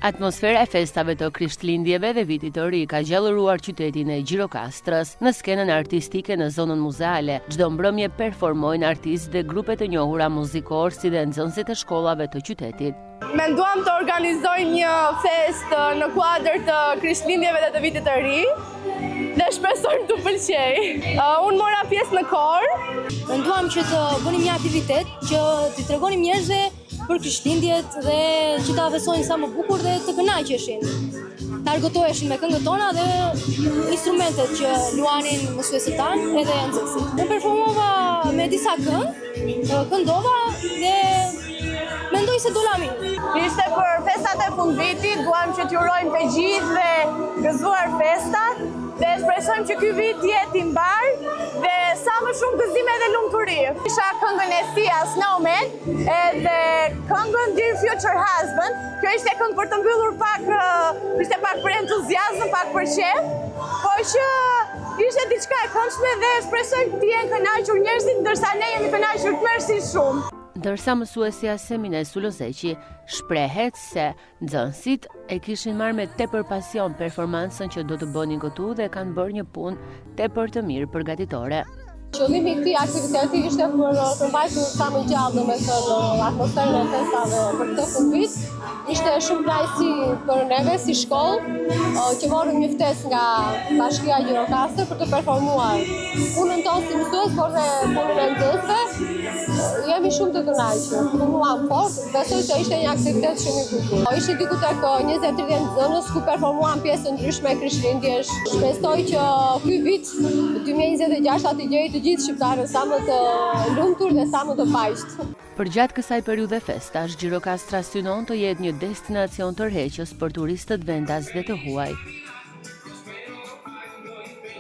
Atmosfera e festave të Krishtlindjeve dhe Vitit të Ri ka gjallëruar qytetin e Gjirokastrës. Në skenën artistike në zonën muzeale, çdo mbrëmje performojnë artistë dhe grupe të njohura muzikor si dhe nxënësit e shkollave të qytetit. Menduam të organizoj një fest në kuadër të Krishtlindjeve dhe të Vitit të Ri dhe shpresojmë të pëlqej. Unë mora pjesë në kor. Menduam që të bënim një aktivitet që t'i tregonim njerëzve për Krishtlindjet dhe që ta fesojnë sa më bukur dhe të kënaqeshin. Ta argëtoheshin me këngët tona dhe instrumentet që luanin mësuesit tanë edhe nxënësit. Unë performova me disa këndova dhe mendoj se dola mirë. Ishte për festat e fundvitit, duam që t'urojmë të gjithë dhe gëzuar festat dhe shpresojmë që ky vit jetë i mbar dhe sa më shumë gëzime dhe lumturi. Isha këngën e Sia Snowman edhe këngën Dear Future Husband. Kjo ishte këngë për të mbyllur ishte pak për entuziazëm, pak për qef, po që ishte diçka e këndshme dhe shpresojmë të jenë kënaqur njerëzit ndërsa ne jemi kënaqur. Mersi shumë. Ndërsa mësuesja Semine Sulozeqi shprehet se nxënësit e kishin marrë me tepër pasion performancën që do të bënin këtu dhe kanë bërë një punë tepër të mirë përgatitore. Qëllimi i këtij aktiviteti ishte për të mbajtur sa më gjallë domethënë atmosferën e festave për këtë fundvit. Ishte shumë kënaqësi për neve si shkollë që morëm një ftesë nga Bashkia e Gjirokastër për të performuar punën tonë si mësues, por dhe punën e nxënësve. Jemi shumë të kënaqur. Punuam fort, besoj se ishte një aktivitet shumë i bukur. Ishte diku tek 20-30 nxënës ku performuan pjesë të ndryshme krishtlindjesh. Shpresoj që ky vit 2026 atë gjej të gjithë shqiptarët sa më të lumtur dhe sa më të paqët. Përgjatë kësaj periudhe festash, Gjirokastra synon të jetë një destinacion tërheqës për turistët vendas dhe të huaj.